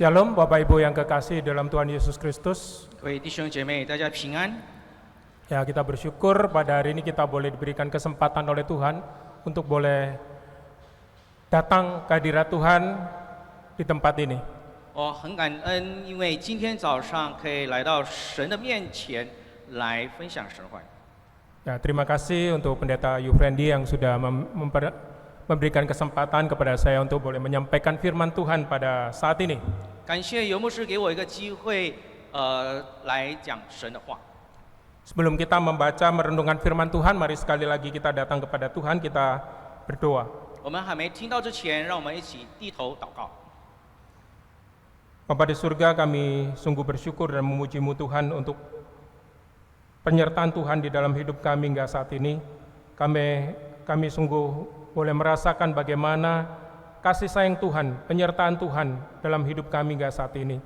Shalom Bapak Ibu yang kekasih dalam Tuhan Yesus Kristus. 各位弟兄姐妹，大家平安。 Ya, kita bersyukur pada hari ini kita boleh diberikan kesempatan oleh Tuhan untuk boleh datang ke hadirat Tuhan di tempat ini. 我很感恩，因为今天早上可以来到神的面前来分享神话。 Ya, terima kasih untuk Pendeta Yufrendi yang sudah memberikan kesempatan kepada saya untuk boleh menyampaikan firman Tuhan pada saat ini. 感谢尤牧师给我一个机会，来讲神的话。 Sebelum kita membaca merenungkan firman Tuhan, mari sekali lagi kita datang kepada Tuhan, kita berdoa. 我们还没听到之前，让我们一起低头祷告。 Bapa di surga, kami sungguh bersyukur dan memuji-Mu Tuhan untuk penyertaan Tuhan di dalam hidup kami hingga saat ini. Kami sungguh boleh merasakan bagaimana kasih sayang Tuhan, penyertaan Tuhan dalam hidup kami hingga saat ini.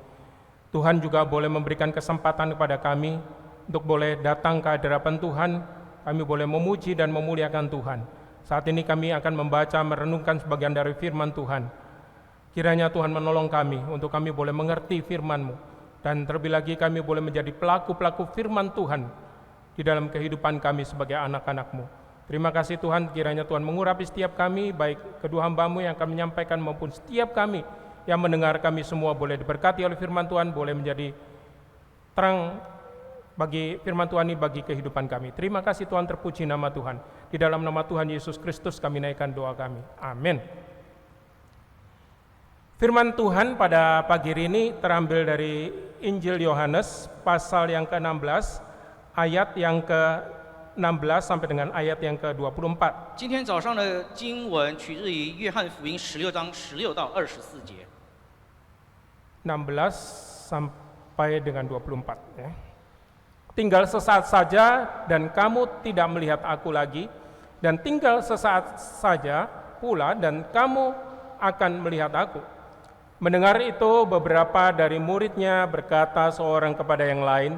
Tuhan juga boleh memberikan kesempatan kepada kami untuk boleh datang ke hadapan Tuhan, kami boleh memuji dan memuliakan Tuhan. Saat ini kami akan membaca, merenungkan sebagian dari firman Tuhan. Kiranya Tuhan menolong kami untuk kami boleh mengerti firman-Mu, dan terlebih lagi kami boleh menjadi pelaku-pelaku firman Tuhan di dalam kehidupan kami sebagai anak-anak-Mu. Terima kasih Tuhan, kiranya Tuhan mengurapi setiap kami, baik kedua hamba-Mu yang akan menyampaikan maupun setiap kami yang mendengar, kami semua boleh diberkati oleh firman Tuhan, boleh menjadi terang bagi firman Tuhan ini bagi kehidupan kami. Terima kasih Tuhan, terpuji nama Tuhan. Di dalam nama Tuhan Yesus Kristus kami naikkan doa kami. Amin. Firman Tuhan pada pagi ini terambil dari Injil Yohanes pasal yang ke-16 ayat yang ke-16 sampai dengan ayat yang ke-24. 今天早上的经文取自于约翰福音16章16到24节。 16 sampai dengan 24 ya. Tinggal sesaat saja dan kamu tidak melihat aku lagi, dan tinggal sesaat saja pula dan kamu akan melihat aku. Mendengar itu beberapa dari muridnya berkata seorang kepada yang lain,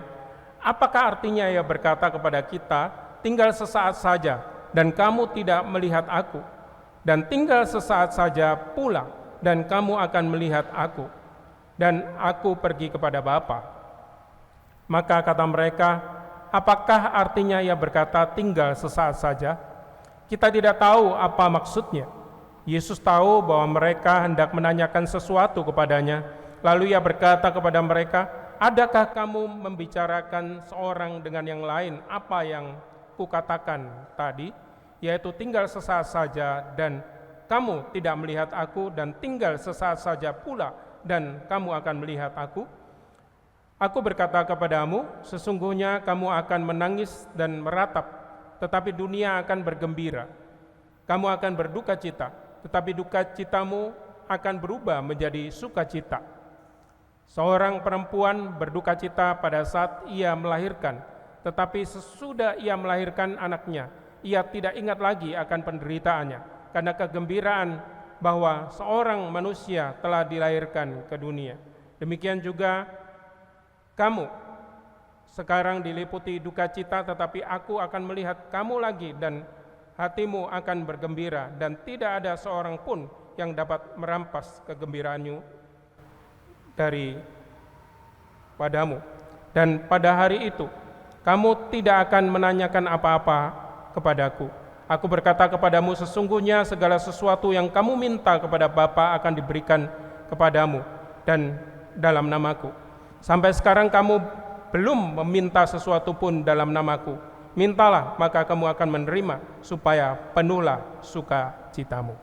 apakah artinya ia berkata kepada kita, tinggal sesaat saja dan kamu tidak melihat aku, dan tinggal sesaat saja pula dan kamu akan melihat aku, dan aku pergi kepada Bapa. Maka kata mereka, apakah artinya ia berkata tinggal sesaat saja? Kita tidak tahu apa maksudnya. Yesus tahu bahwa mereka hendak menanyakan sesuatu kepadanya. Lalu ia berkata kepada mereka, adakah kamu membicarakan seorang dengan yang lain apa yang kukatakan tadi? Yaitu tinggal sesaat saja dan kamu tidak melihat aku, dan tinggal sesaat saja pula dan kamu akan melihat aku. Aku berkata kepadamu, sesungguhnya kamu akan menangis dan meratap, tetapi dunia akan bergembira. Kamu akan berduka cita, tetapi duka citamu akan berubah menjadi sukacita. Seorang perempuan berduka cita pada saat ia melahirkan, tetapi sesudah ia melahirkan anaknya, ia tidak ingat lagi akan penderitaannya, karena kegembiraan bahwa seorang manusia telah dilahirkan ke dunia. Demikian juga kamu sekarang diliputi duka cita, tetapi aku akan melihat kamu lagi dan hatimu akan bergembira, dan tidak ada seorang pun yang dapat merampas kegembiraanmu dari padamu. Dan pada hari itu kamu tidak akan menanyakan apa-apa kepadaku. Aku berkata kepadamu, sesungguhnya segala sesuatu yang kamu minta kepada Bapa akan diberikan kepadamu dan dalam namaku. Sampai sekarang kamu belum meminta sesuatu pun dalam namaku. Mintalah, maka kamu akan menerima, supaya penuhlah sukacitamu.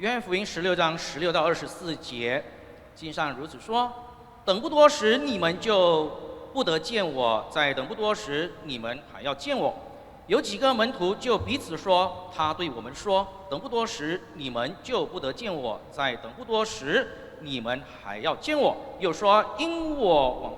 约翰福音16章16到24节，经上如此说：等不多时，你们就不得见我；再等不多时，你们还要见我。有几个门徒就彼此说：他对我们说，等不多时，你们就不得见我；再等不多时，你们还要见我。又说：因我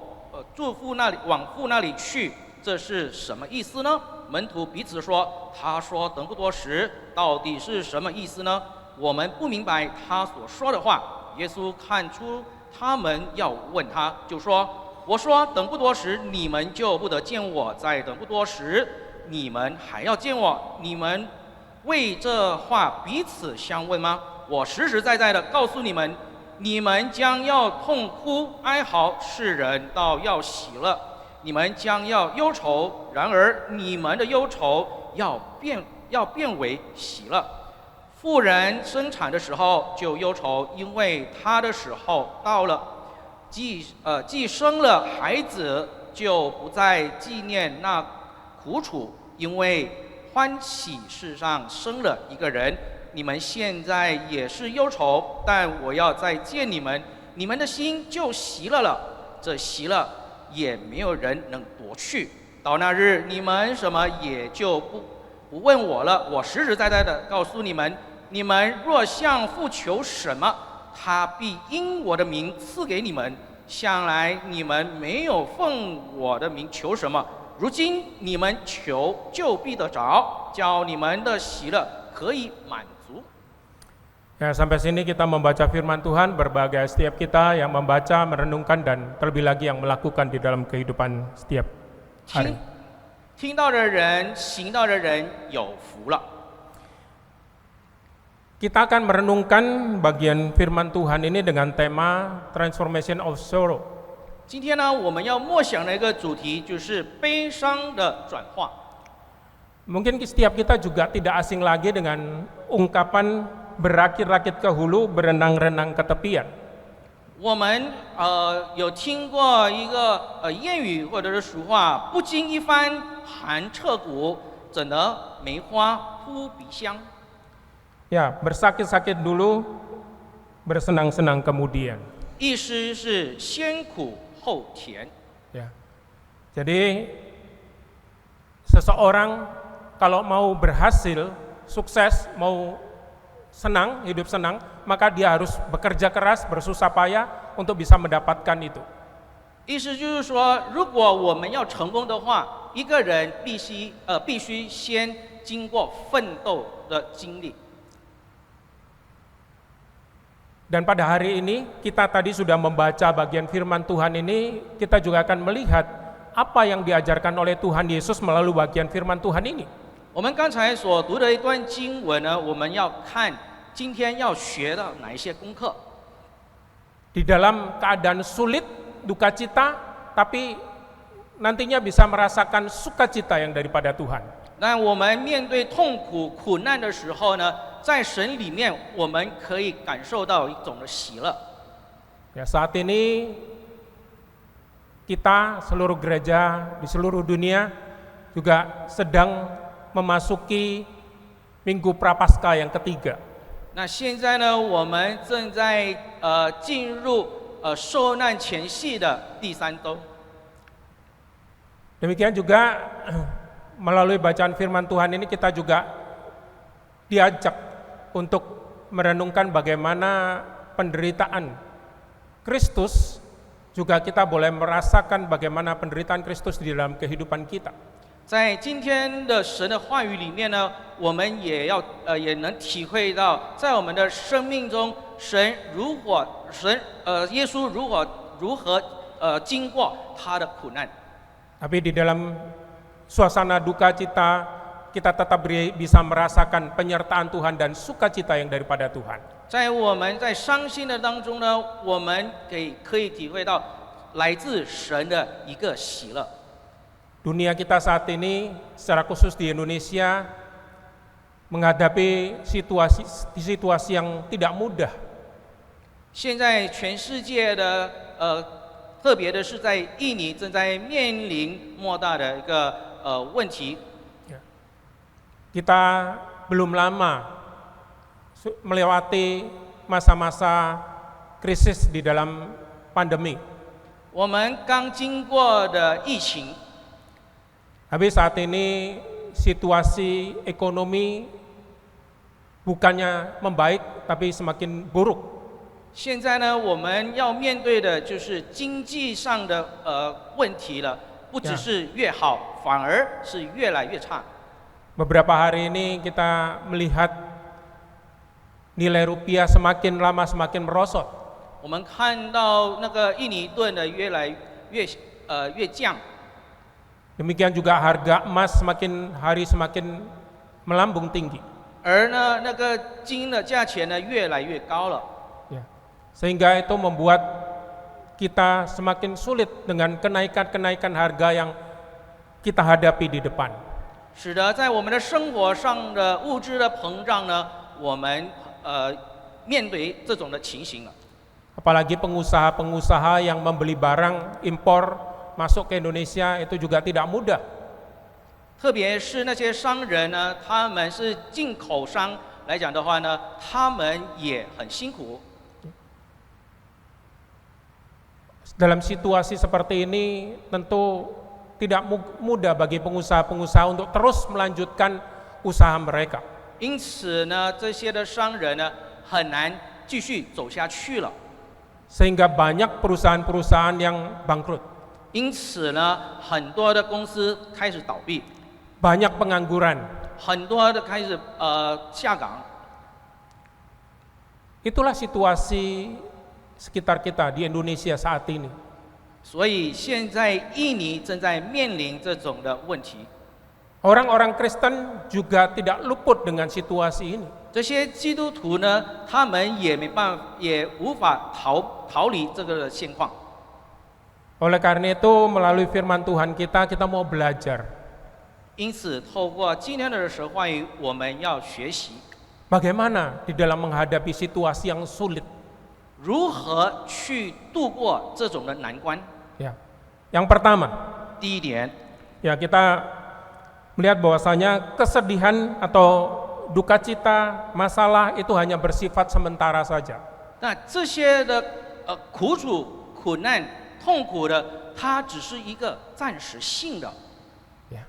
往父那里去，这是什么意思呢？门徒彼此说：他说等不多时，到底是什么意思呢？我们不明白他所说的话。耶稣看出他们要问他，就说：我说等不多时，你们就不得见我；再等不多时，你们还要见我。你们为这话彼此相问吗？我实实在在的告诉你们，你们将要痛哭哀嚎，世人倒要喜乐；你们将要忧愁，然而你们的忧愁要变为喜乐。妇人生产的时候就忧愁，因为她的时候到了；既生了孩子，就不再纪念那苦楚，因为欢喜世上生了一个人。你们现在也是忧愁，但我要再见你们，你们的心就喜乐了。这喜乐也没有人能夺去。到那日，你们什么也就不问我了。我实实在在的告诉你们，你们若向父求什么，他必因我的名赐给你们。向来你们没有奉我的名求什么，如今你们求就必得着，叫你们的喜乐可以满足。Ya, sampai sini kita membaca firman Tuhan, berbagai setiap kita yang membaca, merenungkan, dan terlebih lagi yang melakukan di dalam kehidupan setiap hari. 听到的人，行道的人有福了。 Kita akan merenungkan bagian firman Tuhan ini dengan tema Transformation of Sorrow. 今天呢，我们要默想的一个主题就是悲伤的转化。 Mungkin setiap kita juga tidak asing lagi dengan ungkapan berakit-rakit ke hulu, berenang-renang ke tepian. 我们有听过一个谚语或者是俗话，不经一番寒彻骨，怎得梅花扑鼻香。 Ya, bersakit-sakit dulu, bersenang-senang kemudian. 意思是先苦后甜。 Ya. Jadi seseorang kalau mau berhasil, sukses, mau senang, hidup senang, maka dia harus bekerja keras, bersusah payah untuk bisa mendapatkan itu. 意思就是说，如果我们要成功的话，一个人必须先经过奋斗的经历。 Dan pada hari ini kita tadi sudah membaca bagian firman Tuhan ini, kita juga akan melihat apa yang diajarkan oleh Tuhan Yesus melalui bagian firman Tuhan ini. 我们刚才所读的一段经文呢，我们要看今天要学到哪一些功课。 Di dalam keadaan sulit, duka cita, tapi nantinya bisa merasakan sukacita yang daripada Tuhan. 那我们面对痛苦苦难的时候呢，在神里面我们可以感受到一种的喜乐。 Ya, saat ini kita seluruh gereja di seluruh dunia juga sedang memasuki Minggu Prapaskah yang ketiga. 那现在呢，我们正在进入受难前夕的第3周。 Demikian juga melalui bacaan firman Tuhan ini kita juga diajak untuk merenungkan bagaimana penderitaan Kristus, juga kita boleh merasakan bagaimana penderitaan Kristus di dalam kehidupan kita. 在今天的神的话语里面呢，我们也能体会到，在我们的生命中，耶稣如何经过他的苦难。 Tapi di dalam suasana duka cita, kita tetap bisa merasakan penyertaan Tuhan dan sukacita yang daripada Tuhan. 在我们在伤心的当中呢，我们可以体会到来自神的一个喜乐。 Dunia kita saat ini, secara khusus di Indonesia, menghadapi situasi yang tidak mudah. 现在全世界的特别的是在印尼正在面临莫大的一个问题。 Kita belum lama melewati masa-masa krisis di dalam pandemi. 我们刚经过的疫情。 Tapi saat ini situasi ekonomi bukannya membaik, tapi semakin buruk. 现在呢，我们要面对的就是经济上的问题了，不只是越好，反而是越来越差。 Beberapa hari ini kita melihat nilai rupiah semakin lama semakin merosot. 我们看到那个印尼盾的越来越降。 Demikian juga harga emas semakin hari semakin melambung tinggi. 而呢，那个金的价钱呢越来越高了。 Ya. Sehingga itu membuat kita semakin sulit dengan kenaikan-kenaikan harga yang kita hadapi di depan. 使得在我们的生活上的物质的膨胀呢，我们面对这种的情形了。 Apalagi pengusaha-pengusaha yang membeli barang impor masuk ke Indonesia itu juga tidak mudah. 特别是那些商人呢，他们是进口商来讲的话呢，他们也很辛苦。 Dalam situasi seperti ini tentu tidak mudah bagi pengusaha-pengusaha untuk terus melanjutkan usaha mereka. 因此呢，这些的商人呢，很难继续走下去了。 Sehingga banyak perusahaan-perusahaan yang bangkrut. 因此呢，很多的公司开始倒闭， Banyak pengangguran. 很多的开始下岗。 Itulah situasi sekitar kita di Indonesia saat ini. 所以现在印尼正在面临这种的问题。 Orang-orang Kristen juga tidak luput dengan situasi ini. 这些基督徒呢，他们也没办法，也无法逃离这个现况。 Oleh karena itu melalui firman Tuhan kita mau belajar 因此，透过今天的神话语，我们要学习 bagaimana di dalam menghadapi situasi yang sulit. 如何去度过这种的难关。 Ya. Yang pertama, 第一点， ya kita melihat bahwasanya kesedihan atau duka cita, masalah itu hanya bersifat sementara saja. 那这些的苦楚、苦难、痛苦的，它只是一个暂时性的。 Ya.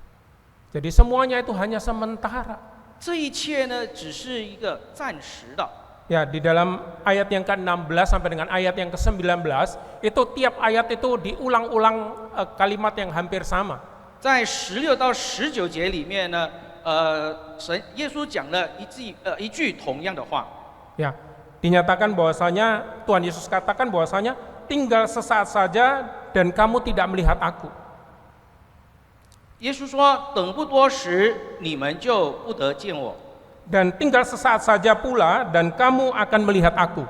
Jadi semuanya itu hanya sementara. 这一切呢，只是一个暂时的。 Ya, di dalam ayat yang ke-16 sampai dengan ayat yang ke-19 itu tiap ayat itu diulang-ulang kalimat yang hampir sama. 在16到19节里面呢，耶稣讲了一句同样的话。 Ya, dinyatakan bahwasanya Tuhan Yesus katakan bahwasanya tinggal sesaat saja dan kamu tidak melihat aku. 耶稣说：“等不多时，你们就不得见我。” Dan tinggal sesaat saja pula dan kamu akan melihat aku.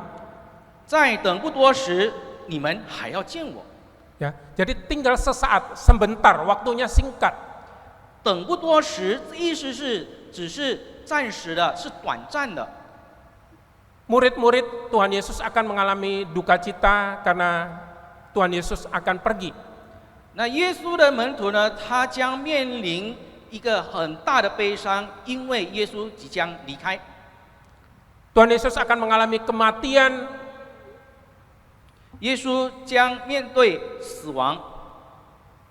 再等不多时，你们还要见我。 Ya, jadi tinggal sesaat, sebentar, waktunya singkat. 等不多时，意思是只是暂时的，是短暂的。 Murid-murid Tuhan Yesus akan mengalami duka cita karena Tuhan Yesus akan pergi. 那耶稣的门徒呢，他将面临一个很大的悲伤，因为耶稣即将离开。 Tuhan Yesus akan mengalami kematian. 耶稣将面对死亡，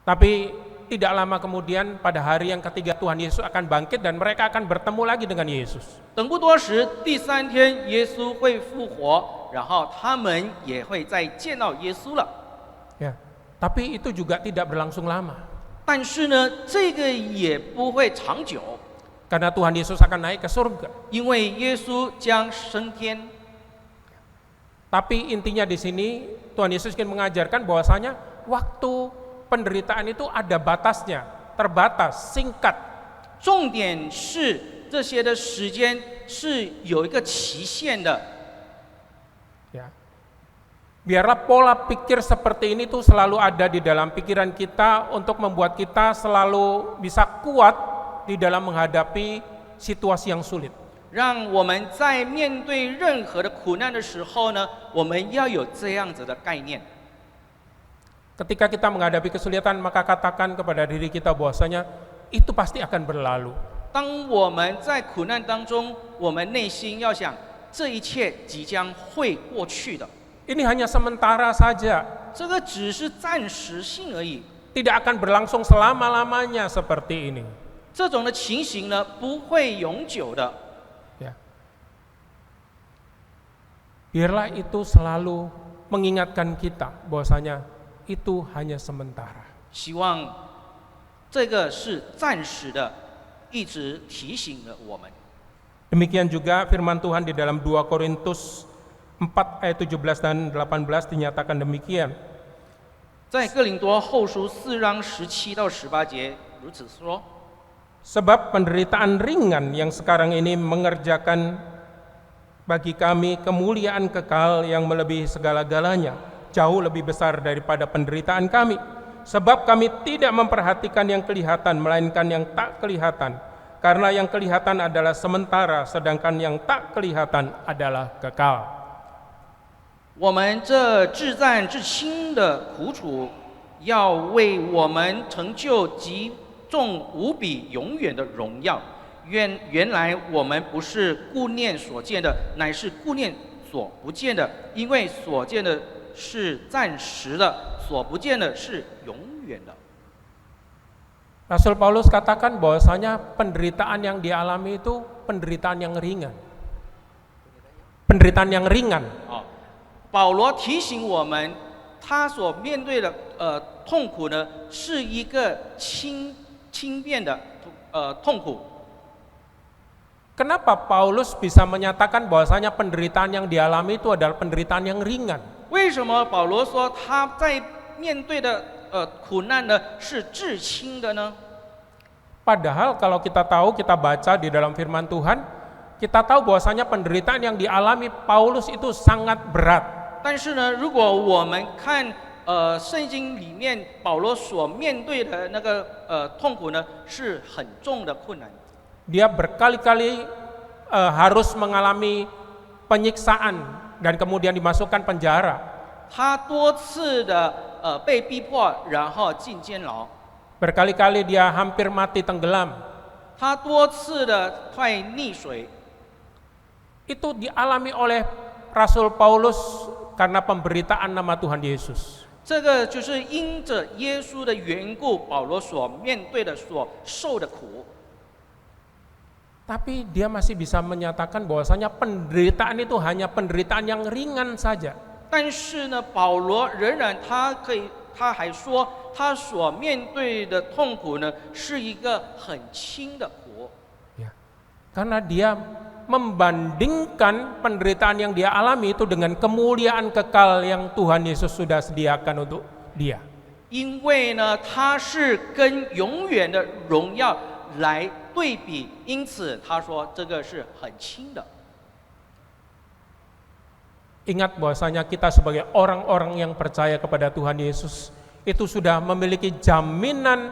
Tapi tidak lama kemudian pada hari yang ketiga Tuhan Yesus akan bangkit dan mereka akan bertemu lagi dengan Yesus. 等不多时，第3天耶稣会复活，然后他们也会再见到耶稣了。 Ya, tapi itu juga tidak berlangsung lama. 但是呢，这个也不会长久， Karena Tuhan Yesus akan naik ke surga. 因为耶稣将升天。 Tapi intinya di sini Tuhan Yesus ingin mengajarkan bahwasanya waktu penderitaan itu ada batasnya, terbatas, singkat. 重点是这些的时间是有一个期限的。 Ya. Biarlah pola pikir seperti ini tuh selalu ada di dalam pikiran kita untuk membuat kita selalu bisa kuat di dalam menghadapi situasi yang sulit. 让我们在面对任何的苦难的时候呢，我们要有这样子的概念。 Ketika kita menghadapi kesulitan, maka katakan kepada diri kita bahwasanya itu pasti akan berlalu. 当我们在苦难当中，我们内心要想，这一切即将会过去的， Ini hanya sementara saja, 这个只是暂时性而已。 tidak akan berlangsung selama-lamanya seperti ini. 这种的情形呢，不会永久的。 Ya. Biarlah itu selalu mengingatkan kita bahwasanya itu hanya sementara. 希望这个是暂时的，一直提醒了我们。 Demikian juga firman Tuhan di dalam 2 Korintus 4 ayat 17 dan 18 dinyatakan demikian. 在哥林多后书4章17到18节如此说： Sebab penderitaan ringan yang sekarang ini Bagi kami kemuliaan kekal yang melebihi segala-galanya, jauh lebih besar daripada penderitaan kami. Sebab kami tidak memperhatikan yang kelihatan, melainkan yang tak kelihatan. Karena yang kelihatan adalah sementara, sedangkan yang tak kelihatan adalah kekal. 我们这至暂至轻的苦楚，要为我们成就极重无比永远的荣耀。原来我们不是顾念所见的，乃是顾念所不见的，因为所见的是暂时的，所不见的是永远的。 Rasul Paulus katakan bahwasanya penderitaan yang dialami itu penderitaan yang ringan. Penderitaan yang ringan. 保罗提醒我们，他所面对的痛苦呢，是一个轻便的痛苦。 Kenapa Paulus bisa menyatakan bahwasanya penderitaan yang dialami itu adalah penderitaan yang ringan? 为什么保罗说他在面对的苦难呢是至轻的呢？ Padahal kalau kita tahu, kita baca di dalam firman Tuhan, kita tahu bahwasanya penderitaan yang dialami Paulus itu sangat berat. 但是呢，如果我们看圣经里面保罗所面对的那个痛苦呢，是很重的困难。 Dia berkali-kali harus mengalami penyiksaan dan kemudian dimasukkan penjara. 他多次的被逼迫，然后进监牢。 Berkali-kali dia hampir mati tenggelam. 他多次的快溺水。 Itu dialami oleh Rasul Paulus karena pemberitaan nama Tuhan Yesus. 这个就是因着耶稣的缘故，保罗所面对的、所受的苦。 Tapi dia masih bisa menyatakan bahwasanya penderitaan itu hanya penderitaan yang ringan saja. 但是呢，保罗仍然他还说，他所面对的痛苦呢，是一个很轻的苦。 Ya. Karena dia membandingkan penderitaan yang dia alami itu dengan kemuliaan kekal yang Tuhan Yesus sudah sediakan untuk dia. 因为呢，他是跟永远的荣耀来对比，因此他说这个是很轻的。 Ingat bahwasanya kita sebagai orang-orang yang percaya kepada Tuhan Yesus itu sudah memiliki jaminan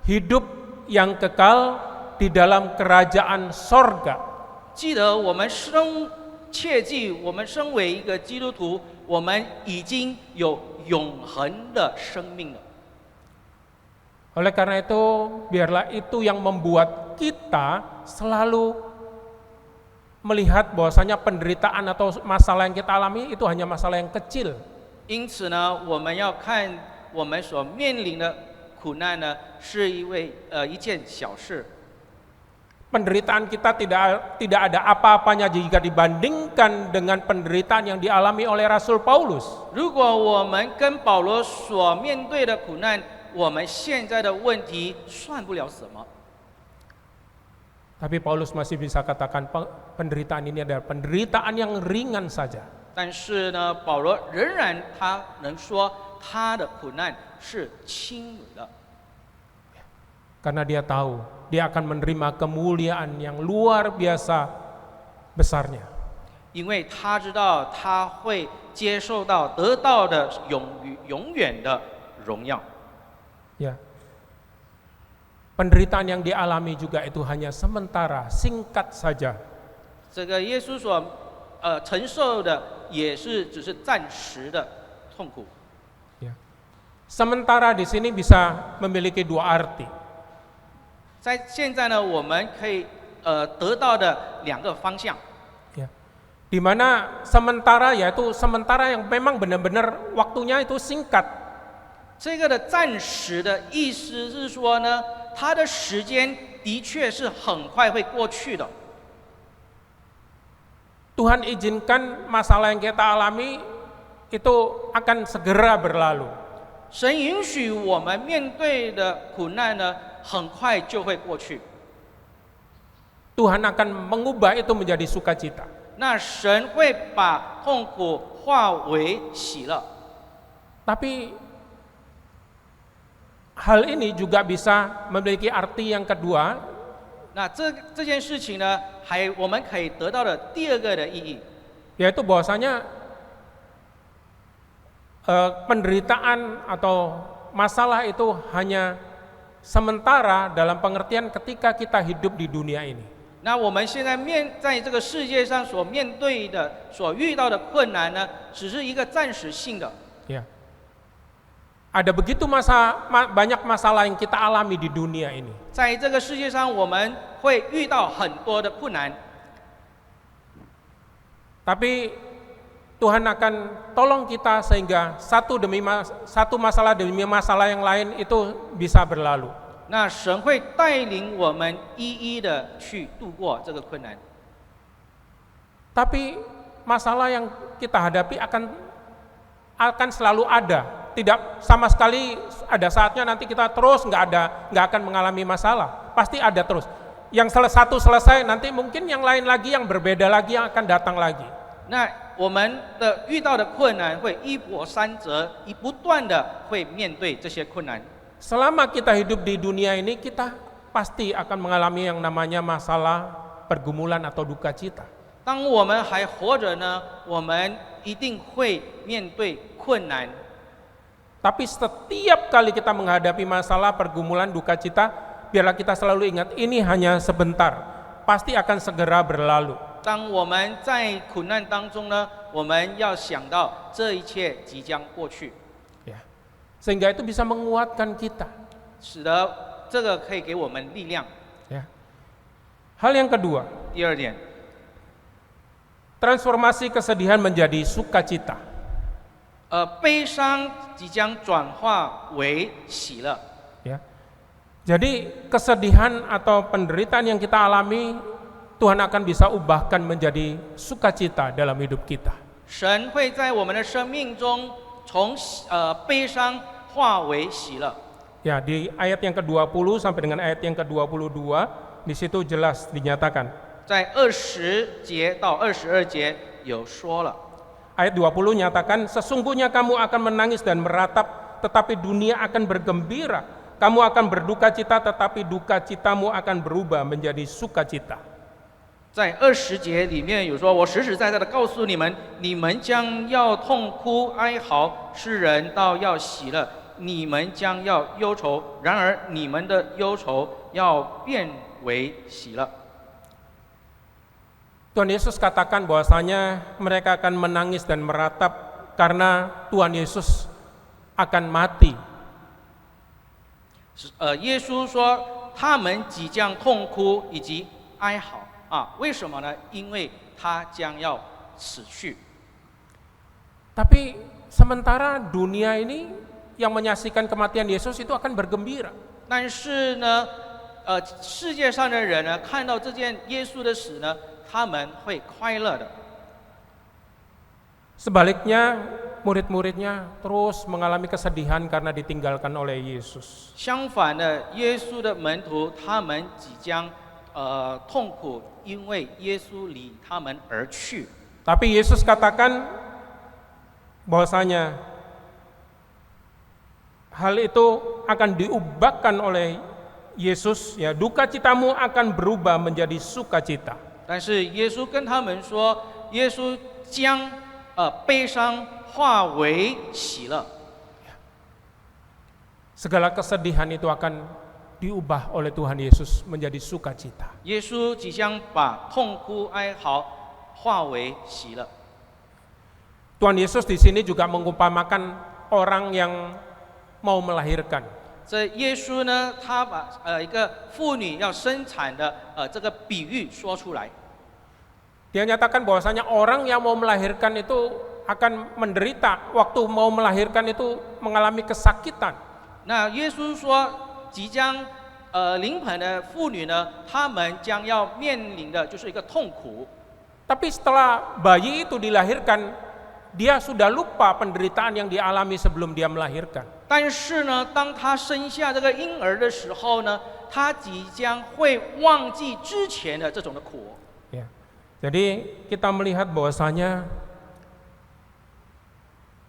hidup yang kekal di dalam kerajaan sorga. 记得我们切记，我们身为一个基督徒，我们已经有永恒的生命了。 Oleh karena itu, biarlah itu yang membuat kita selalu melihat bahwasanya penderitaan atau masalah yang kita alami itu hanya masalah yang kecil. 因此呢，我们要看我们所面临的苦难呢，是一件小事。 Penderitaan kita tidak ada apa-apanya jika dibandingkan dengan penderitaan yang dialami oleh Rasul Paulus. 如果我们跟保罗所面对的苦难，我们现在的问题算不了什么。 Tapi Paulus masih bisa katakan penderitaan ini adalah penderitaan yang ringan saja. 但是呢，保罗仍然他能说他的苦难是轻微的。 Karena dia tahu dia akan menerima kemuliaan yang luar biasa besarnya. 因为他知道他会接受到得到的永远的荣耀。 Ya. Penderitaan yang dialami juga itu hanya sementara, singkat saja. 这个耶稣所承受的也是只是暂时的痛苦。 Ya. Sementara di sini bisa memiliki dua arti. 在现在呢，我们可以得到的两个方向。 Ya. Di mana sementara yaitu sementara yang memang benar-benar waktunya itu singkat. 这个的暂时的意思是说呢，它的时间的确是很快会过去的。 Tuhan izinkan masalah yang kita alami itu akan segera berlalu. 神允许我们面对的苦难呢，很快就会过去。 Tuhan akan mengubah itu menjadi sukacita. 那神会把痛苦化为喜乐。 Tapi hal ini juga bisa memiliki arti yang kedua, 那这件事情呢，我们可以得到的第二个的意义， yaitu bahwasanya penderitaan atau masalah itu hanya sementara dalam pengertian ketika kita hidup di dunia ini. 那我们现在在这个世界上所面对的、所遇到的困难呢，只是一个暂时性的。 Ya. Ada begitu banyak masalah yang kita alami di dunia ini. 在这个世界上，我们会遇到很多的困难， Tapi Tuhan akan tolong kita sehingga satu masalah demi masalah yang lain itu bisa berlalu. 那神会带领我们一一的去度过这个困难。 Tapi masalah yang kita hadapi akan selalu ada. Tidak sama sekali ada saatnya nanti kita terus nggak akan mengalami masalah. Pasti ada terus. Yang satu selesai, nanti mungkin yang lain lagi, yang berbeda lagi yang akan datang lagi. 那我们的遇到的困难会一波三折，不断的会面对这些困难。 Selama kita hidup di dunia ini, kita pasti akan mengalami yang namanya masalah, pergumulan atau duka cita. 当我们还活着呢，我们一定会面对困难。 Tapi setiap kali kita menghadapi masalah, pergumulan, duka cita, biarlah kita selalu ingat, ini hanya sebentar, pasti akan segera berlalu. 当我们在苦难当中呢，我们要想到这一切即将过去， Ya. Sehingga itu bisa menguatkan kita. 使得这个可以给我们力量。 Ya. Hal yang kedua, 第二点， transformasi kesedihan menjadi sukacita. 悲伤即将转化为喜乐。 Ya. Jadi kesedihan atau penderitaan yang kita alami, Tuhan akan bisa ubahkan menjadi sukacita dalam hidup kita. 神会在我们的生命中从悲伤化为喜乐。 Ya, di ayat yang ke-20 sampai dengan ayat yang ke-22, di situ jelas dinyatakan. 在20节到22节有说了。 Ayat 20 nyatakan, sesungguhnya kamu akan menangis dan meratap, tetapi dunia akan bergembira. Kamu akan berduka cita, tetapi duka citamu akan berubah menjadi sukacita. 在20节里面有说，我实实在在的告诉你们，你们将要痛哭哀嚎，世人倒要喜乐；你们将要忧愁，然而你们的忧愁要变为喜乐。 Tuhan Yesus katakan bahwasanya mereka akan menangis dan meratap karena Tuhan Yesus akan mati. 耶稣说，他们即将痛哭以及哀嚎啊，为什么呢？因为他将要死去。 Tapi sementara dunia ini yang menyaksikan kematian Yesus itu akan bergembira. 但是呢，世界上的人呢，看到这件耶稣的死呢，他们会快乐的。 Sebaliknya, murid-muridnya terus mengalami kesedihan karena ditinggalkan oleh Yesus. 相反的，耶稣的门徒他们即将痛苦，因为耶稣离他们而去。 Tapi Yesus katakan bahwasanya hal itu akan diubahkan oleh Yesus, ya, duka citamu akan berubah menjadi sukacita. 但是耶稣跟他们说，耶稣将悲伤化为喜乐。 Segala kesedihan itu akan diubah oleh Tuhan Yesus menjadi sukacita. 耶稣即将把痛哭哀嚎化为喜乐。 Tuhan Yesus di sini juga mengumpamakan orang yang mau melahirkan. 这耶稣呢，他把一个妇女要生产的这个比喻说出来。 Dia nyatakan bahwasanya orang yang mau melahirkan itu akan menderita, waktu mau melahirkan itu mengalami kesakitan. 那耶稣说，即将临盆的妇女呢，她们将要面临的就是一个痛苦。 Tapi setelah bayi itu dilahirkan, dia sudah lupa penderitaan yang dialami sebelum dia melahirkan. 但是呢，当她生下这个婴儿的时候呢，她即将会忘记之前的这种的苦。 Ya. Jadi kita melihat bahwasanya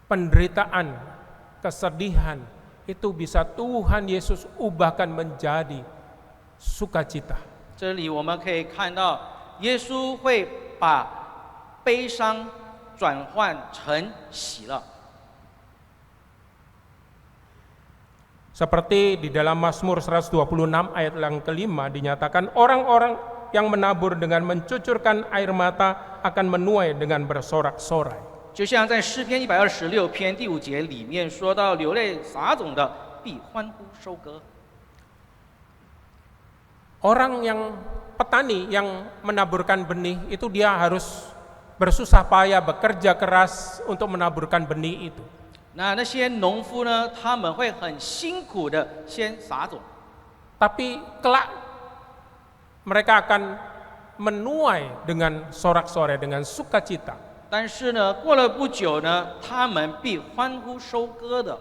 penderitaan, kesedihan itu bisa Tuhan Yesus ubahkan menjadi sukacita. 这里我们可以看到，耶稣会把悲伤转换成喜乐。 Seperti di dalam Mazmur 126 ayat yang kelima dinyatakan, orang-orang yang menabur dengan mencucurkan air mata akan menuai dengan bersorak-sorai. 就像在诗篇126篇第5节里面说到，流泪撒种的必欢呼收割。 Orang yang petani yang menaburkan benih itu dia harus bersusah payah, bekerja keras untuk menaburkan benih itu. 那些农夫呢，他们会很辛苦的先撒种， Tapi kelak mereka akan menuai dengan sorak-sorai, dengan sukacita. 但是呢，过了不久呢，他们必欢呼收割的。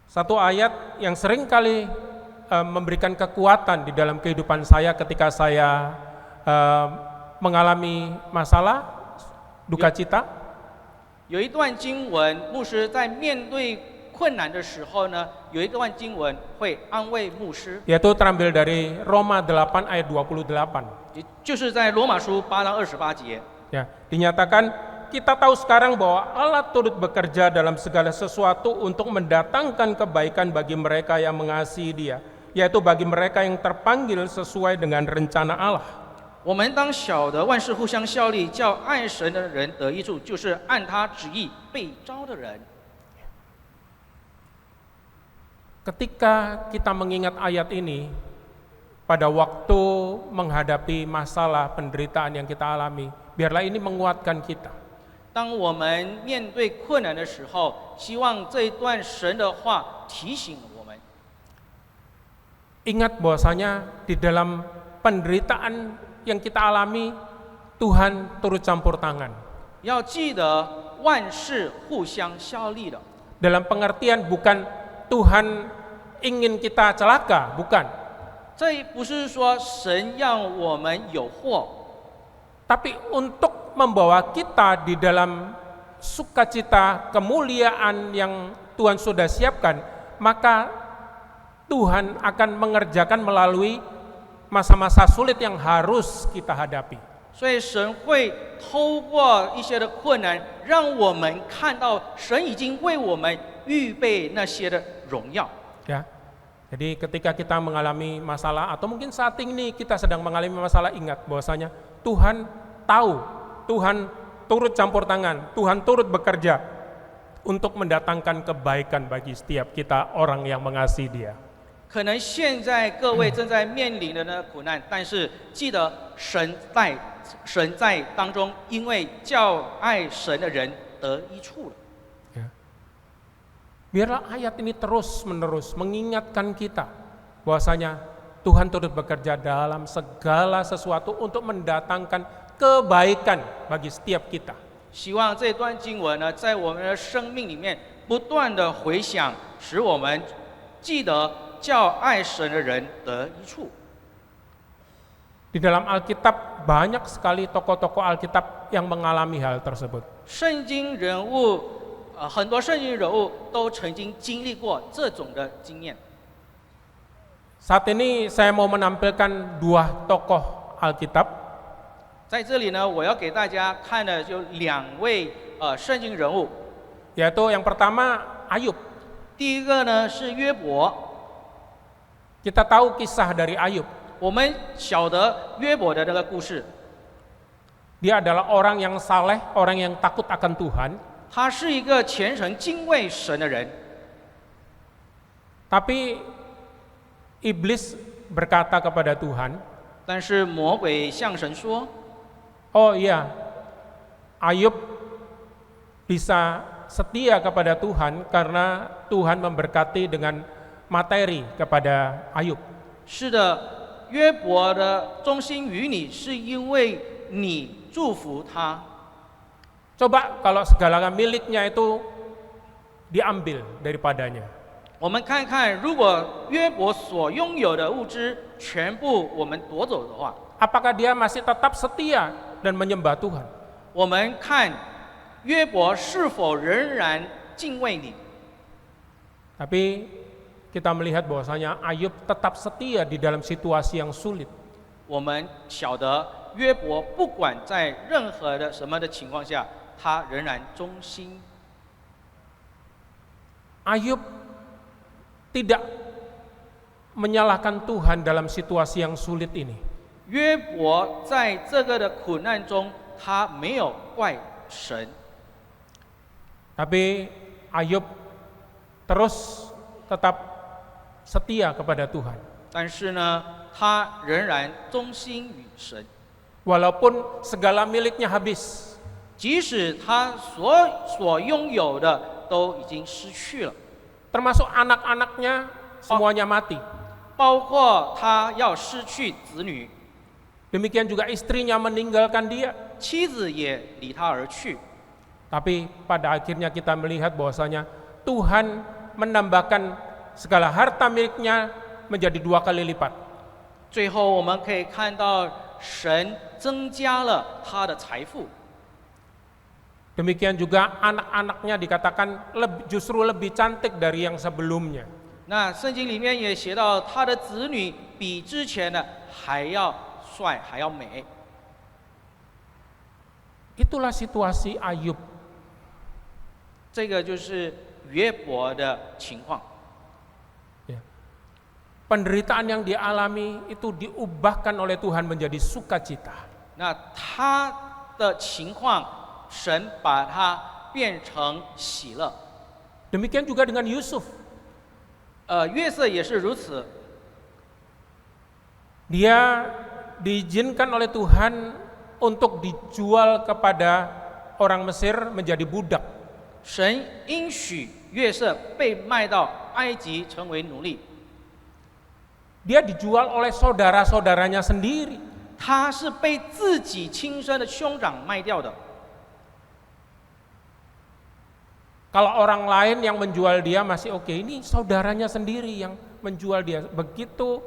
Satu ayat yang sering kali memberikan kekuatan di dalam kehidupan saya ketika saya mengalami masalah, duka cita. 有一段经文，牧师在面对困难的时候呢，有一段经文会安慰牧师， Yaitu terambil dari Roma 8 ayat 28. 也就是在罗马书8章28节。 Ya, dinyatakan kita tahu sekarang bahwa Allah turut bekerja dalam segala sesuatu untuk mendatangkan kebaikan bagi mereka yang mengasihi Dia, yaitu bagi mereka yang terpanggil sesuai dengan rencana Allah. 我们当晓得万事互相效力，叫爱神的人得益处，就是按他旨意被召的人。 Ketika kita mengingat ayat ini, pada waktu menghadapi masalah penderitaan yang kita alami, biarlah ini menguatkan kita. 当我们面对困难的时候，希望这一段神的话提醒我们， Ingat bahwasanya di dalam penderitaan yang kita alami, Tuhan turut campur tangan. 要记得万事互相效力的。 Dalam pengertian bukan Tuhan ingin kita celaka, bukan. 这不是说神让我们有祸， Tapi untuk membawa kita di dalam sukacita, kemuliaan yang Tuhan sudah siapkan, maka Tuhan akan mengerjakan melalui masa-masa sulit yang harus kita hadapi. 所以神会透过一些的困难，让我们看到神已经为我们预备那些的荣耀。 Ya. Jadi ketika kita mengalami masalah atau mungkin saat ini kita sedang mengalami masalah, ingat bahwasanya Tuhan tahu, Tuhan turut campur tangan, Tuhan turut bekerja untuk mendatangkan kebaikan bagi setiap kita orang yang mengasihi Dia. 可能现在各位正在面临的那苦难，但是记得神在当中，因为叫爱神的人得益处了。 Ya. Biarlah ayat ini terus-menerus mengingatkan kita bahwasanya Tuhan turut bekerja dalam segala sesuatu untuk mendatangkan kebaikan bagi setiap kita. 希望这段经文呢，在我们的生命里面不断的回响，使我们记得叫爱神的人得益处。 Di dalam Alkitab banyak sekali tokoh-tokoh Alkitab yang mengalami hal tersebut. 圣经人物，很多圣经人物都曾经经历过这种的经验。 Saat ini saya mau menampilkan dua tokoh Alkitab. 在这里呢，我要给大家看的就2位圣经人物， Yaitu yang pertama Ayub. 第一个呢是约伯。 Kita tahu kisah dari Ayub. 我们晓得约伯的那个故事， Dia adalah orang yang saleh, orang yang takut akan Tuhan. 他是一个虔诚敬畏神的人。 Tapi iblis berkata kepada Tuhan, 但是魔鬼向神说 oh iya, Ayub bisa setia kepada Tuhan karena Tuhan memberkati dengan materi kepada Ayub. 是的，约伯的忠心于你，是因为你祝福他。 Coba kalau segala miliknya itu diambil daripadanya. 我们看看，如果约伯所拥有的物质全部我们夺走的话， Apakah dia masih tetap setia dan menyembah Tuhan? 我们看约伯是否仍然敬畏你。 Tapi kita melihat bahwasanya Ayub tetap setia di dalam situasi yang sulit. 我们晓得约伯不管在任何的什么的情况下，他仍然忠心。 Ayub tidak menyalahkan Tuhan dalam situasi yang sulit ini. 约伯在这个的苦难中，他没有怪神， Tapi Ayub terus tetap setia kepada Tuhan. 但是呢，他仍然忠心于神， Walaupun segala miliknya habis. 即使他所拥有的都已经失去了， Termasuk anak-anaknya semuanya mati. 包括他要失去子女， Demikian juga istrinya meninggalkan dia. 妻子也离他而去。 Tapi pada akhirnya kita melihat bahwasanya Tuhan menambahkan segala harta miliknya menjadi 2 kali lipat. 最后我们可以看到，神增加了他的财富。 Demikian juga anak-anaknya dikatakan justru lebih cantik dari yang sebelumnya. 那圣经里面也写到，他的子女比之前的还要帅，还要美。 Itulah situasi Ayub. 这个就是约伯的情况。 Ya. Penderitaan yang dialami itu diubahkan oleh Tuhan menjadi sukacita. 那他的情况，神把它变成喜乐。 Demikian juga dengan Yusuf. 约瑟也是如此。 Dia diizinkan oleh Tuhan untuk dijual kepada orang Mesir menjadi budak. 神应许约瑟被卖到埃及成为奴隶， Dia dijual oleh saudara-saudaranya sendiri. 他是被自己亲生的兄长卖掉的。 Kalau orang lain yang menjual dia masih oke, ini saudaranya sendiri yang menjual dia. Begitu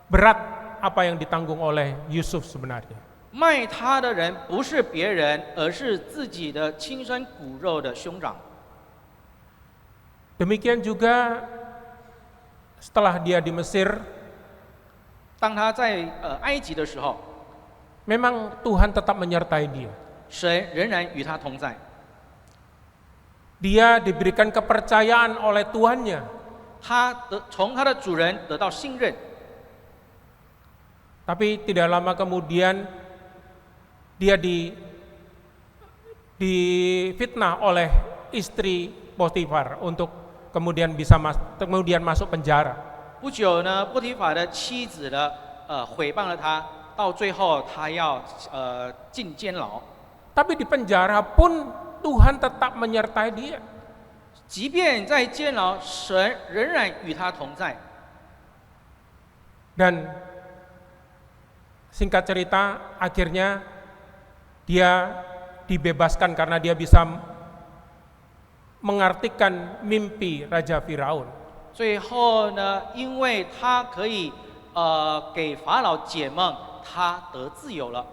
berat apa yang ditanggung oleh Yusuf sebenarnya. 卖他的人不是别人，而是自己的亲生骨肉的兄长。 Demikian juga setelah dia di Mesir, 当他在埃及的时候， memang Tuhan tetap menyertai dia. 神仍然与他同在。 Dia diberikan kepercayaan oleh Tuhannya. 从他的主人得到信任， Tapi tidak lama kemudian dia difitnah oleh istri Potifar untuk kemudian kemudian masuk penjara. 不久呢，波提法的妻子呢，毁谤了他，到最后他要进监牢。 Tapi di penjara pun Tuhan tetap menyertai dia. 即便在监牢，神仍然与他同在。 Dan singkat cerita, akhirnya dia dibebaskan karena dia bisa mengartikan mimpi Raja Firaun. 最后呢，因为他可以给法老解梦，他得自由了。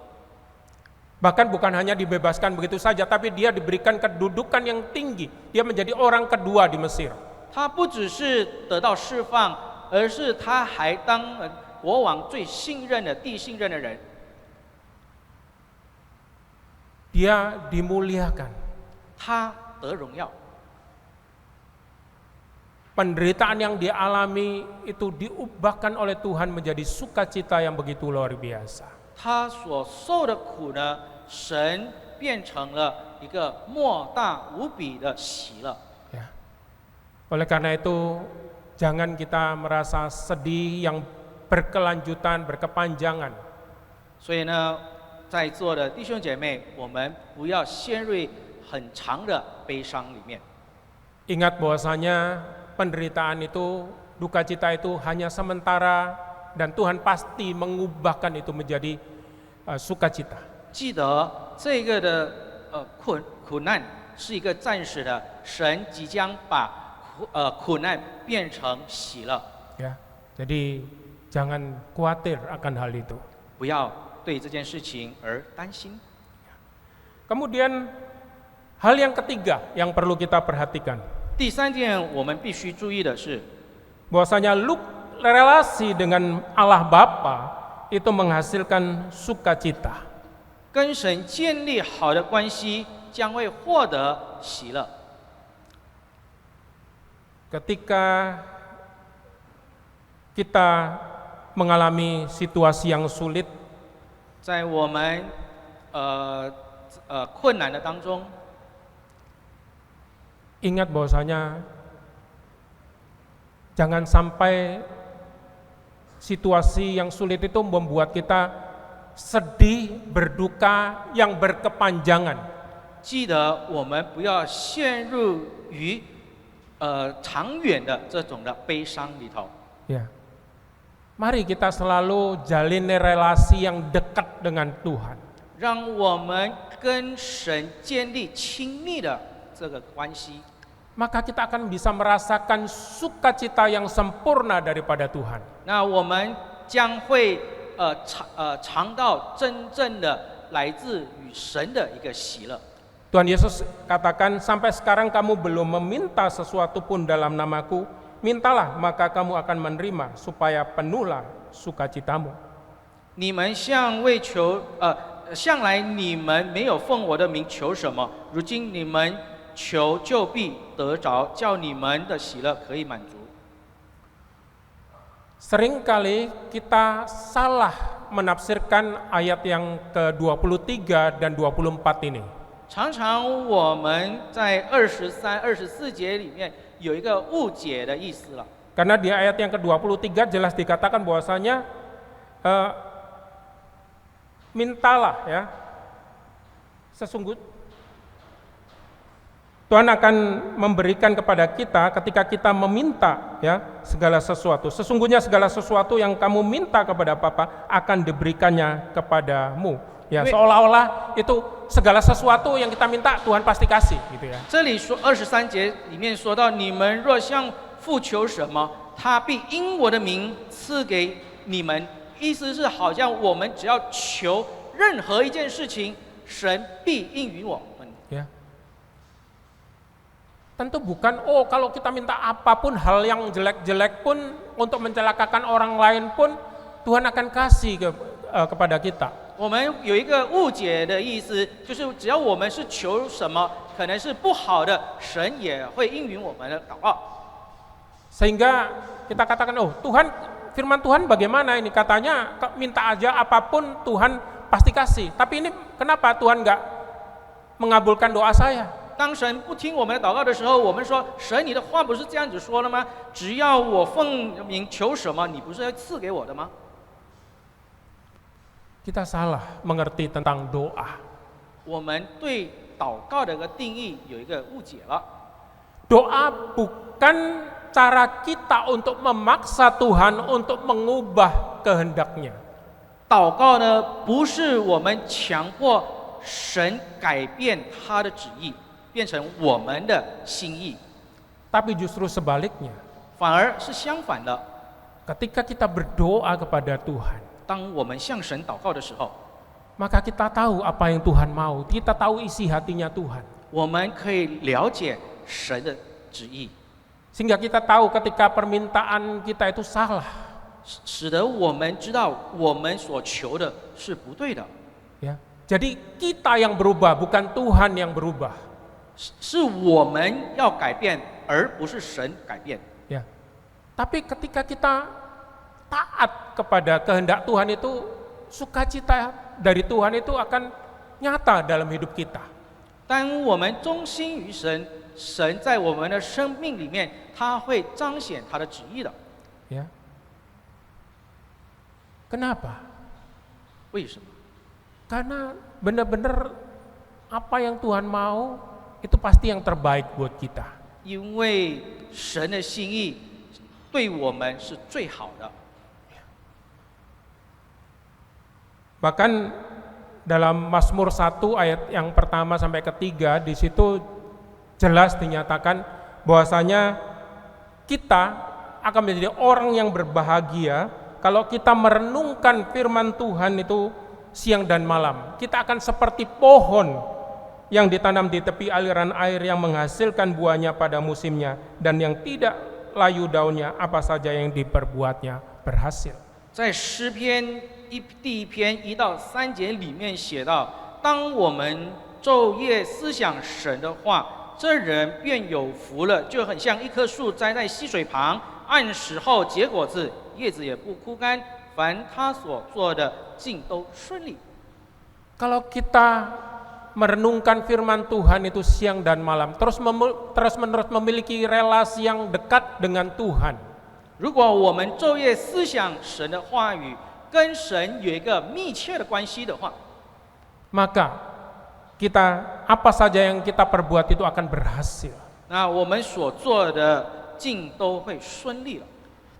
Bahkan bukan hanya dibebaskan begitu saja, tapi dia diberikan kedudukan yang tinggi. Dia menjadi orang kedua di Mesir. 他不只是得到释放，而是他还当国王最信任的、第信任的人。 Dia dimuliakan. 他得荣耀。 Penderitaan yang dialami itu diubahkan oleh Tuhan menjadi sukacita yang begitu luar biasa. 他所受的苦呢，神变成了一个莫大无比的喜乐。 Ya. Oleh karena itu, jangan kita merasa sedih yang berkelanjutan, berkepanjangan. 所以呢，在座的弟兄姐妹，我们不要陷入很长的悲伤里面。 Ingat bahwasanya penderitaan itu, duka cita itu hanya sementara dan Tuhan pasti mengubahkan itu menjadi sukacita. 记得这个的苦难是一个暂时的，神即将把苦难变成喜乐。 Ya, jadi jangan khawatir akan hal itu. 不要对这件事情而担心。 Kemudian hal yang ketiga yang perlu kita perhatikan. 第三件我们必须注意的是， bahwasanya relasi dengan Allah Bapa itu menghasilkan sukacita. 跟神建立好的关系将会获得喜乐。 Ketika kita mengalami situasi yang sulit, 在我们困难的当中， ingat bahwasanya jangan sampai situasi yang sulit itu membuat kita sedih, berduka yang berkepanjangan. 记得我们不要陷入于长远的这种的悲伤里头。 Ya. Mari kita selalu jalin relasi yang dekat dengan Tuhan. 让我们跟神建立亲密的这个关系， Maka kita akan bisa merasakan sukacita yang sempurna daripada Tuhan. 那我们将会尝到真正的来自于神的一个喜乐。 Tuhan Yesus katakan, sampai sekarang kamu belum meminta sesuatu pun dalam namaku, mintalah maka kamu akan menerima supaya penuhlah sukacitamu. 你们向来你们没有奉我的名求什么，如今你们求就必得着，叫你们的喜乐可以满足。 Seringkali kita salah menafsirkan ayat yang ke-23 dan 24 ini. 常常我们在23、24节里面有一个误解的意思了。 Karena di ayat yang ke-23 jelas dikatakan bahwasanya mintalah ya. Sesungguhnya Tuhan akan memberikan kepada kita ketika kita meminta ya segala sesuatu. Sesungguhnya segala sesuatu yang kamu minta kepada Bapa akan diberikannya kepadamu. Ya, seolah-olah itu segala sesuatu yang kita minta Tuhan pasti kasih gitu ya. 这里说23节里面说到，你们若向父求什么，他必因我的名赐给你们。意思是好像我们只要求任何一件事情，神必应允我们。 Ya. Tentu bukan kalau kita minta apapun, hal yang jelek-jelek pun untuk mencelakakan orang lain pun Tuhan akan kasih kepada kita. 我们有一个误解的意思，就是只要我们是求什么，可能是不好的，神也会应允我们的祷告。 Sehingga kita katakan, Tuhan, firman Tuhan bagaimana ini? Katanya minta aja apapun Tuhan pasti kasih. Tapi ini kenapa Tuhan nggak mengabulkan doa saya? 当神不听我们的祷告的时候，我们说神，你的话不是这样子说了吗？只要我奉名求什么，你不是要赐给我的吗？ Kita salah mengerti tentang doa. 我们对祷告的一个定义有一个误解了。 Doa bukan cara kita untuk memaksa Tuhan untuk mengubah kehendaknya. 祷告呢，不是我们强迫神改变他的旨意，变成我们的心意， Tapi justru sebaliknya. 反而是相反的。 Ketika kita berdoa kepada Tuhan, 当我们向神祷告的时候， maka kita tahu apa yang Tuhan mau. Kita tahu isi hatinya Tuhan. 我们可以了解神的旨意， Sehingga kita tahu ketika permintaan kita itu salah. 使得我们知道我们所求的是不对的。 Ya. Jadi kita yang berubah, bukan Tuhan yang berubah. 是我们要改变，而不是神改变。 Ya. Tapi ketika kita taat kepada kehendak Tuhan itu, sukacita dari Tuhan itu akan nyata dalam hidup kita. 当我们忠心于神，神在我们的生命里面，他会彰显他的旨意的。 Ya. Kenapa? 为什么？ Karena benar-benar apa yang Tuhan mau itu pasti yang terbaik buat kita. 因为神的心意对我们是最好的。 Bahkan dalam Mazmur 1 ayat yang pertama sampai ketiga, di situ jelas dinyatakan bahwasanya kita akan menjadi orang yang berbahagia kalau kita merenungkan firman Tuhan itu siang dan malam. Kita akan seperti pohon yang ditanam di tepi aliran air yang menghasilkan buahnya pada musimnya, dan yang tidak layu daunnya, apa saja yang diperbuatnya berhasil. 在诗篇第一篇1到3节里面写到，当我们昼夜思想神的话，这人便有福了，就很像一棵树栽在溪水旁，按时候结果子，叶子也不枯干，凡他所做的尽都顺利。 Kalau kita merenungkan firman Tuhan itu siang dan malam, terus-menerus memiliki relasi yang dekat dengan Tuhan, 如果我们昼夜思想神的话语，跟神有一个密切的关系的话， maka apa saja yang kita perbuat itu akan berhasil. 那我们所做的尽都会顺利了。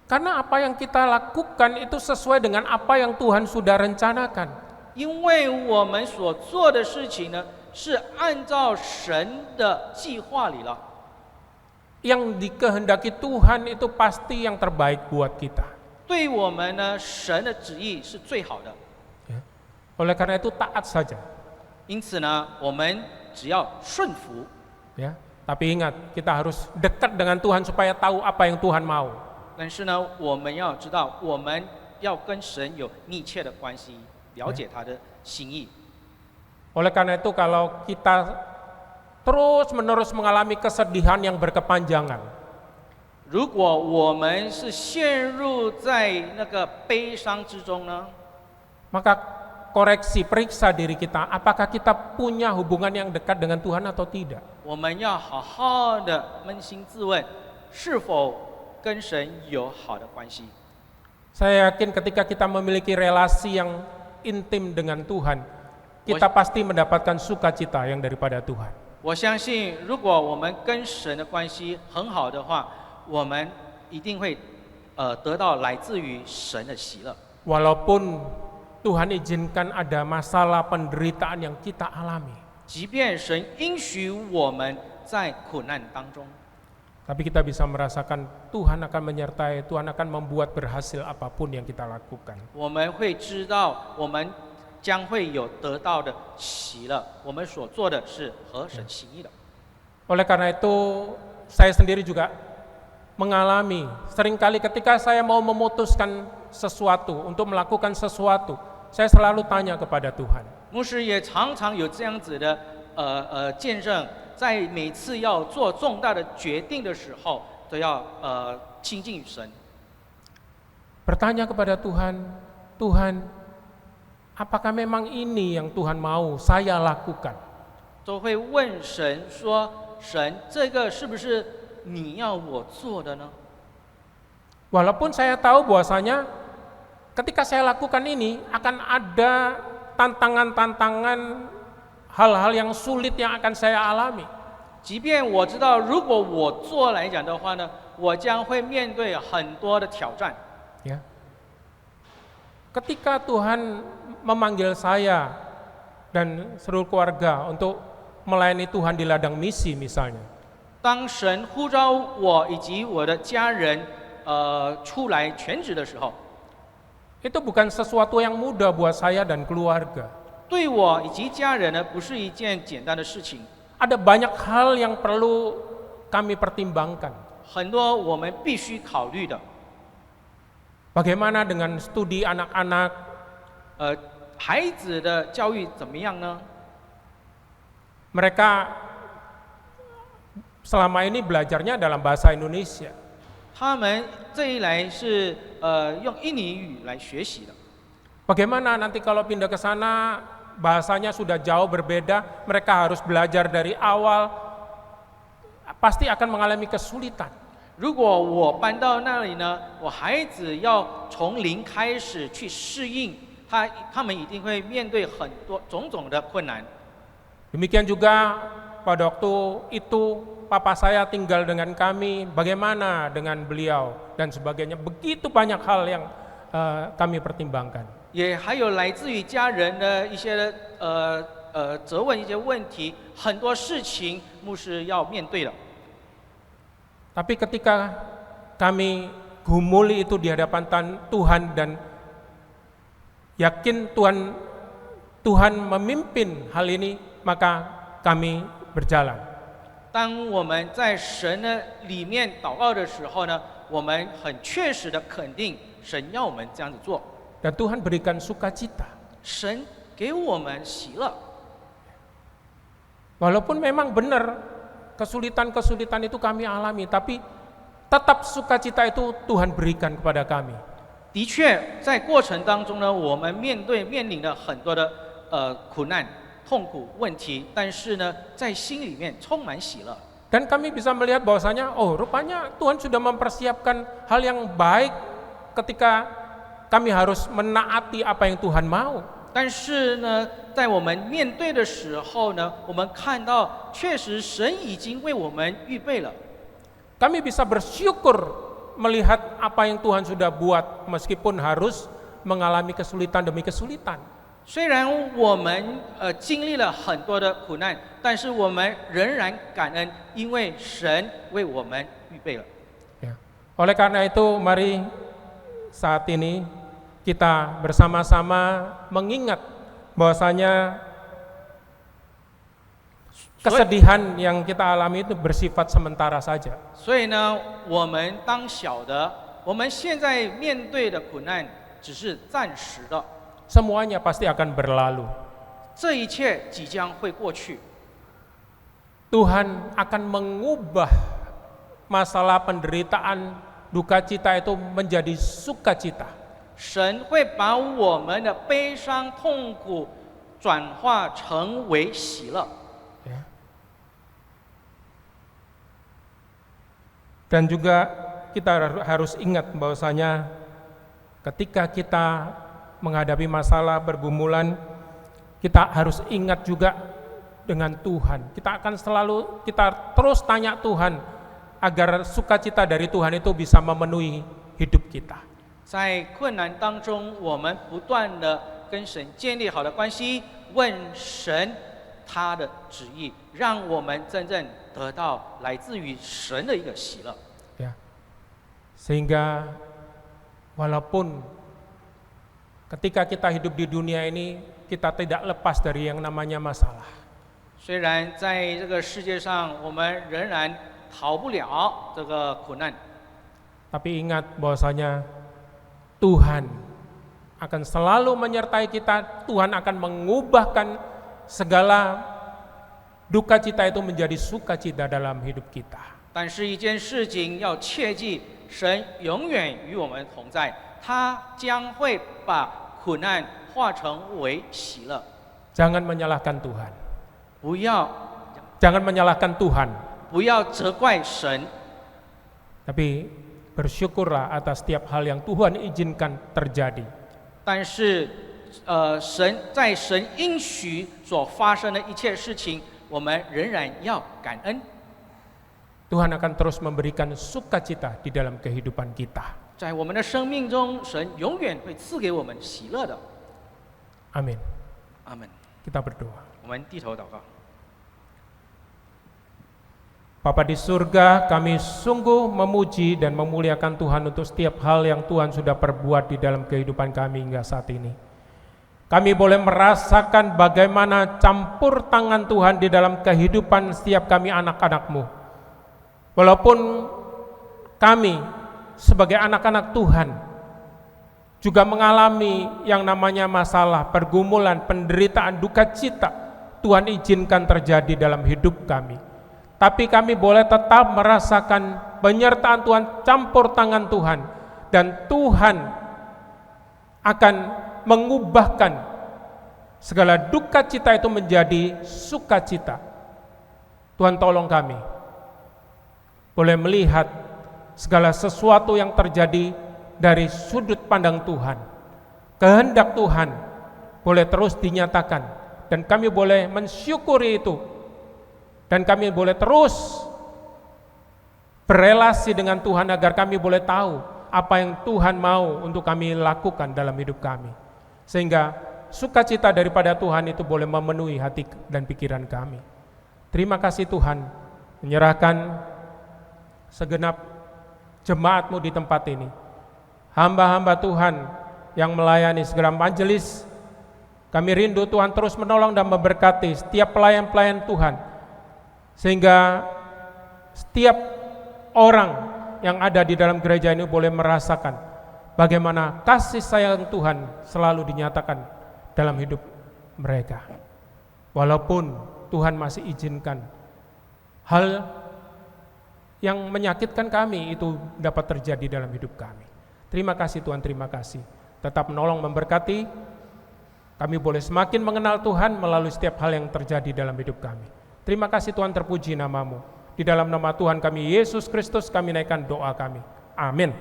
Karena apa yang kita lakukan itu sesuai dengan apa yang Tuhan sudah rencanakan. 因为我们所做的事情呢，是按照神的计划里了。 Yang dikehendaki Tuhan itu pasti yang terbaik buat kita. 对我们呢，神的旨意是最好的。 Ya. Oleh karena itu taat saja. 因此呢，我们只要顺服。 Ya. Tapi ingat, kita harus dekat dengan Tuhan supaya tahu apa yang Tuhan mau. 但是呢，我们要知道，我们要跟神有密切的关系，了解他的心意。 Oleh karena itu kalau kita terus-menerus mengalami kesedihan yang berkepanjangan, 如果我们是陷入在那个悲伤之中呢， maka koreksi, periksa diri kita, apakah kita punya hubungan yang dekat dengan Tuhan atau tidak. 我们要好好的扪心自问，是否跟神有好的关系？ Saya yakin ketika kita memiliki relasi yang intim dengan Tuhan, kita pasti mendapatkan sukacita yang daripada Tuhan. 我相信，如果我们跟神的关系很好的话，我们一定会得到来自于神的喜乐。 Walaupun Tuhan izinkan ada masalah penderitaan yang kita alami, 即便神应许我们在苦难当中， tapi kita bisa merasakan Tuhan akan menyertai, Tuhan akan membuat berhasil apapun yang kita lakukan. 我们会知道我们将会有得到的喜乐。我们所做的是合神心意的。 Oleh karena itu, saya sendiri juga mengalami seringkali ketika saya mau memutuskan sesuatu, untuk melakukan sesuatu, saya selalu tanya kepada Tuhan. 牧师也常常有这样子的见证，在每次要做重大的决定的时候，都要亲近于神。 Bertanya kepada Tuhan, Tuhan, apakah memang ini yang Tuhan mau saya lakukan? 都会问神说：“神，这个是不是你要我做的呢？” Walaupun saya tahu bahwasanya ketika saya lakukan ini akan ada tantangan-tantangan, hal-hal yang sulit yang akan saya alami. 即便我知道，如果我做来讲的话呢，我将会面对很多的挑战。 Ya. Ketika Tuhan memanggil saya dan seluruh keluarga untuk melayani Tuhan di ladang misi misalnya, 当神呼召我以及我的家人出来全职的时候， itu bukan sesuatu yang mudah buat saya dan keluarga. 对我以及家人呢，不是一件简单的事情。 Ada banyak hal yang perlu kami pertimbangkan. 很多我们必须考虑的。 Bagaimana dengan studi anak-anak? 孩子的教育怎么样呢？ Mereka selama ini belajarnya dalam bahasa Indonesia. 他们这一来是用印尼语来学习的。 Bagaimana nanti kalau pindah ke sana bahasanya sudah jauh berbeda, mereka harus belajar dari awal, pasti akan mengalami kesulitan. 如果我搬到那里呢，我孩子要从零开始去适应，他们一定会面对很多种种的困难。 Demikian juga pada waktu itu papa saya tinggal dengan kami, bagaimana dengan beliau dan sebagainya. Begitu banyak hal yang kami pertimbangkan. 也还有来自于家人的一些责问、一些问题，很多事情牧师要面对的。 Tapi ketika kami gumuli itu di hadapan Tuhan dan yakin Tuhan memimpin hal ini, maka kami berjalan. 当我们在神的里面祷告的时候呢，我们很确实的肯定神要我们这样子做， Dan Tuhan berikan sukacita. 神给我们喜乐。 Walaupun memang benar kesulitan-kesulitan itu kami alami, tapi tetap sukacita itu Tuhan berikan kepada kami. 的确，在过程当中呢，我们面临了很多的苦难、痛苦、问题，但是呢，在心里面充满喜乐。 Dan kami bisa melihat bahwasanya, oh rupanya Tuhan sudah mempersiapkan hal yang baik ketika kami harus menaati apa yang Tuhan mau. 但是呢，在我们面对的时候呢，我们看到确实神已经为我们预备了。 Kami bisa bersyukur melihat apa yang Tuhan sudah buat meskipun harus mengalami kesulitan demi kesulitan. 虽然我们经历了很多的苦难，但是我们仍然感恩，因为神为我们预备了。 Ya. Oleh karena itu, mari saat ini kita bersama-sama mengingat bahwasanya kesedihan yang kita alami itu bersifat sementara saja. 所以呢，我们当晓得，我们现在面对的苦难只是暂时的， Semuanya pasti akan berlalu. 这一切即将会过去。 Tuhan akan mengubah masalah penderitaan, duka cita itu menjadi sukacita. 神会把我们的悲伤、痛苦转化成为喜乐。 Ya. Dan juga kita harus ingat bahwasanya ketika kita menghadapi masalah pergumulan, kita harus ingat juga dengan Tuhan. Kita akan kita terus tanya Tuhan agar sukacita dari Tuhan itu bisa memenuhi hidup kita. 在困难当中，我们不断的跟神建立好的关系，问神他的旨意，让我们真正得到来自于神的一个喜乐。 Ya. Sehingga walaupun ketika kita hidup di dunia ini kita tidak lepas dari yang namanya masalah. 虽然在这个世界上，我们仍然逃不了这个苦难， Tapi ingat bahwasanya Tuhan akan selalu menyertai kita. Tuhan akan mengubahkan segala duka cita itu menjadi sukacita dalam hidup kita. 但是一件事情要切记，神永远与我们同在，他将会把苦难化成为喜乐。 Jangan menyalahkan Tuhan. 不 menyalahkan Tuhan. 要责怪神， Tapi bersyukurlah atas setiap hal yang Tuhan izinkan terjadi. 但是在神应许所发生的一切事情，我们仍然要感恩。 Tuhan akan terus memberikan sukacita di dalam kehidupan kita. 在我们的生命中，神永远会赐给我们喜乐的。 Amin. 阿门。 Kita berdoa. 我们低头祷告。 Bapa di surga, kami sungguh memuji dan memuliakan Tuhan untuk setiap hal yang Tuhan sudah perbuat di dalam kehidupan kami hingga saat ini. Kami boleh merasakan bagaimana campur tangan Tuhan di dalam kehidupan setiap kami anak-anak-Mu. Walaupun kami sebagai anak-anak Tuhan juga mengalami yang namanya masalah, pergumulan, penderitaan, duka cita, Tuhan izinkan terjadi dalam hidup kami. Tapi kami boleh tetap merasakan penyertaan Tuhan, campur tangan Tuhan, dan Tuhan akan mengubahkan segala duka cita itu menjadi sukacita. Tuhan tolong kami boleh melihat segala sesuatu yang terjadi dari sudut pandang Tuhan. Kehendak Tuhan boleh terus dinyatakan, dan kami boleh mensyukuri itu. Dan kami boleh terus berelasi dengan Tuhan agar kami boleh tahu apa yang Tuhan mau untuk kami lakukan dalam hidup kami. Sehingga sukacita daripada Tuhan itu boleh memenuhi hati dan pikiran kami. Terima kasih Tuhan, menyerahkan segenap jemaat-Mu di tempat ini. Hamba-hamba Tuhan yang melayani segala majelis, Kami rindu Tuhan terus menolong dan memberkati setiap pelayan-pelayan Tuhan, sehingga setiap orang yang ada di dalam gereja ini boleh merasakan bagaimana kasih sayang Tuhan selalu dinyatakan dalam hidup mereka. Walaupun Tuhan masih izinkan hal yang menyakitkan kami itu dapat terjadi dalam hidup kami. Terima kasih Tuhan, terima kasih. Tetap menolong memberkati. Kami boleh semakin mengenal Tuhan melalui setiap hal yang terjadi dalam hidup kami. Terima kasih Tuhan, terpuji nama-Mu. Di dalam nama Tuhan kami Yesus Kristus kami naikkan doa kami. Amin.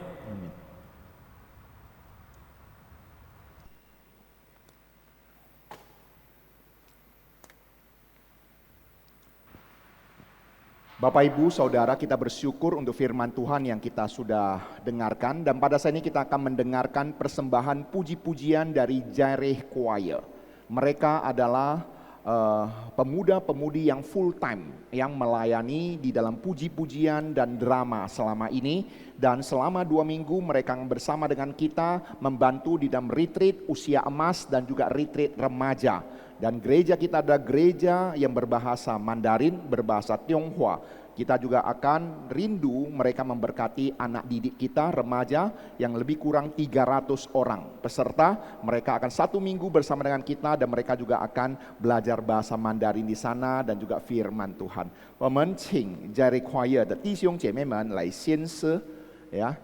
Bapak, Ibu, Saudara, kita bersyukur untuk firman Tuhan yang kita sudah dengarkan. Dan pada saat ini kita akan mendengarkan persembahan puji-pujian dari Jireh Choir. Mereka adalah pemuda-pemudi yang full time, yang melayani di dalam puji-pujian dan drama selama ini. Dan selama 2 minggu mereka bersama dengan kita membantu di dalam retreat usia emas dan juga retreat remaja. Dan gereja kita adalah gereja yang berbahasa Mandarin, berbahasa Tionghoa. Kita juga akan rindu mereka memberkati anak didik kita remaja yang lebih kurang 300 orang peserta. Mereka akan 1 minggu bersama dengan kita dan mereka juga akan belajar bahasa Mandarin di sana dan juga firman Tuhan. 我们请 Jireh Choir 的弟兄姐妹们来献诗, ya.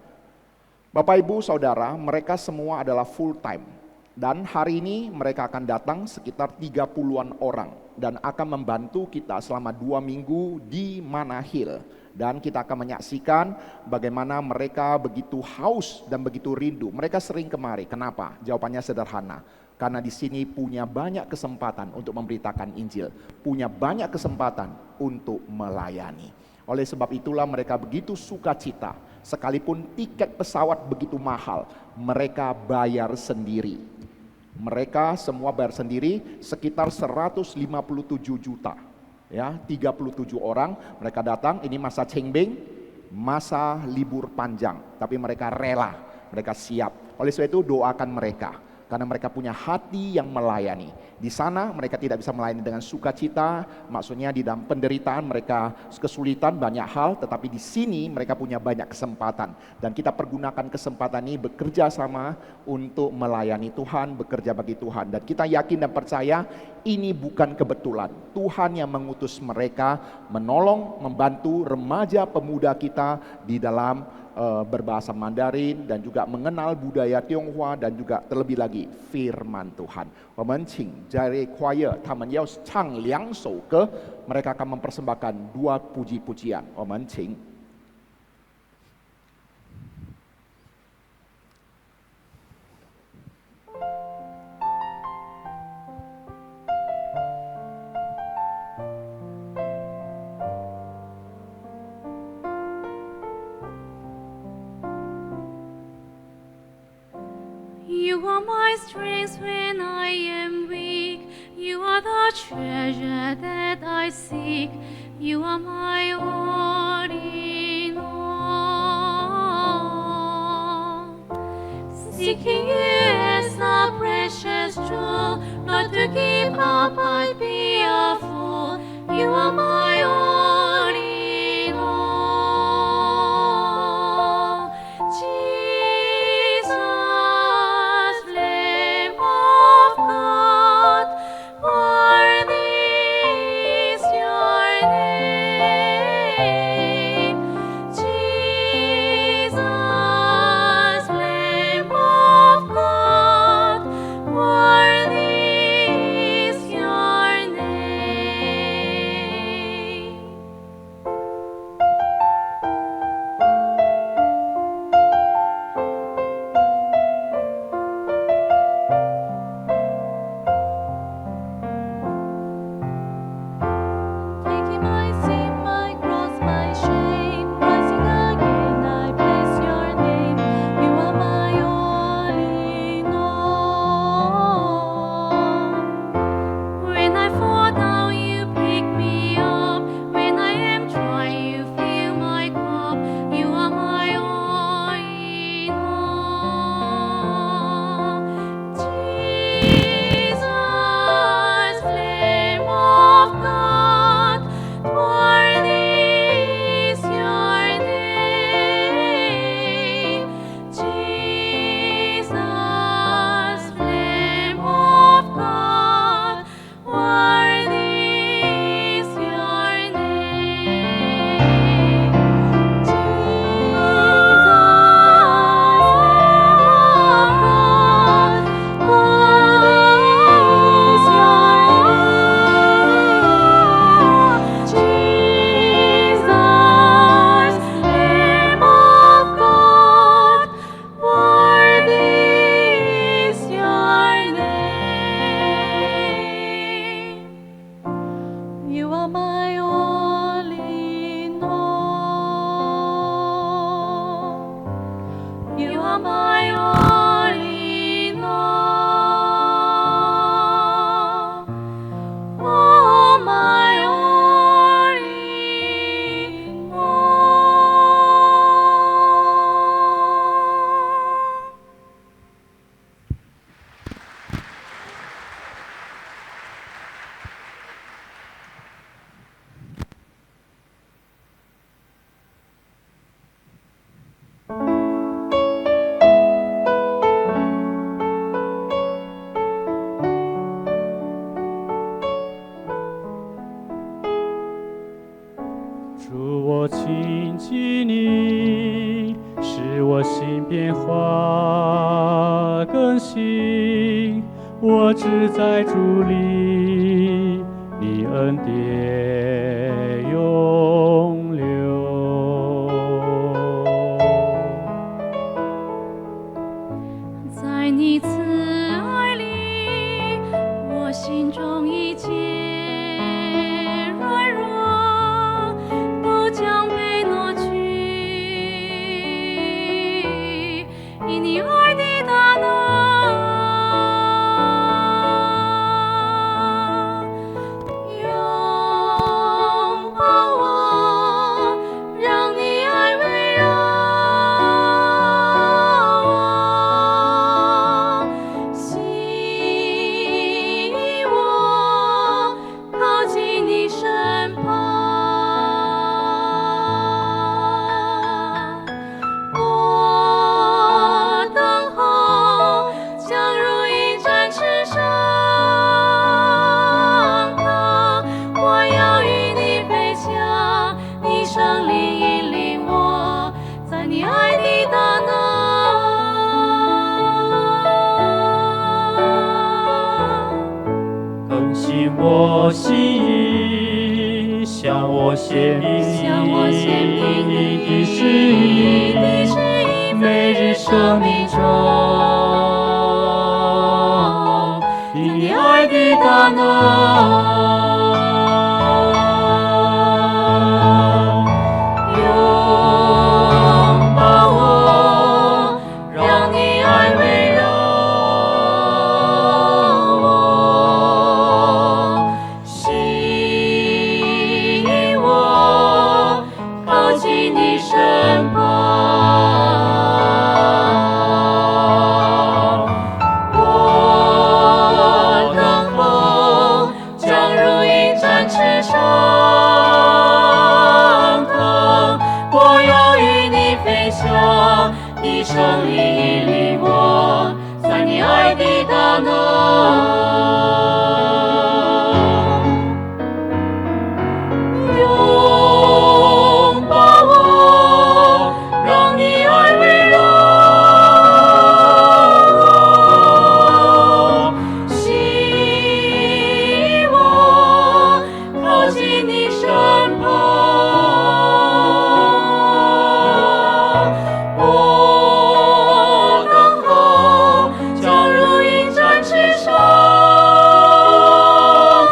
Bapak, Ibu, Saudara, mereka semua adalah full time. Dan hari ini mereka akan datang sekitar 30-an orang dan akan membantu kita selama 2 minggu di Manahil. Dan kita akan menyaksikan bagaimana mereka begitu haus dan begitu rindu. Mereka sering kemari. Kenapa? Jawabannya sederhana. Karena di sini punya banyak kesempatan untuk memberitakan Injil, punya banyak kesempatan untuk melayani. Oleh sebab itulah mereka begitu sukacita. Sekalipun tiket pesawat begitu mahal, mereka bayar sendiri. Mereka semua bayar sendiri sekitar 157 juta. Ya, 37 orang mereka datang, ini masa Chengbing, masa libur panjang, tapi mereka rela, mereka siap. Oleh sebab itu doakan mereka, karena mereka punya hati yang melayani. Di sana mereka tidak bisa melayani dengan sukacita, maksudnya di dalam penderitaan mereka kesulitan banyak hal, tetapi di sini mereka punya banyak kesempatan. Dan kita pergunakan kesempatan ini bekerja sama untuk melayani Tuhan, bekerja bagi Tuhan. Dan kita yakin dan percaya ini bukan kebetulan. Tuhan yang mengutus mereka menolong, membantu remaja pemuda kita di dalam berbahasa Mandarin dan juga mengenal budaya Tionghoa dan juga terlebih lagi firman Tuhan. 我们请 Jireh Choir 他们要唱2首歌, mereka akan mempersembahkan 2 puji-pujian. 我们请 You are my strength when I am weak. You are the treasure that I seek. You are my all in all. Seeking you as a precious jewel, not to give up I'd be a fool. You are my all in all. Jesus, Lamb of God, worthy is your name. 亲近你，使我心变化更新。我只在主里，你恩典永留。在你慈爱里，我心中一切软弱都将被挪去，因你爱的大能拥抱我，让你爱围绕我，吸引我靠近你身旁。我等候，将如鹰展翅上腾，我要与你飞翔，你圣灵引领我，在你爱的大能。更新我心意，向我显明你的旨意，每日生命中，因你爱的大能拥抱我，让你爱围绕我，吸引我靠近你身旁。我等候，将如鹰展翅上腾，我要与你飞翔，你圣灵引领我，在你爱的大能拥抱我，让你爱围绕我，吸引我靠近你身旁。我等候，将如鹰展翅上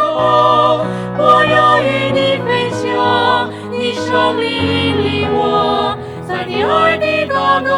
腾，我要与你飞翔，你圣灵引领我，在你爱的大能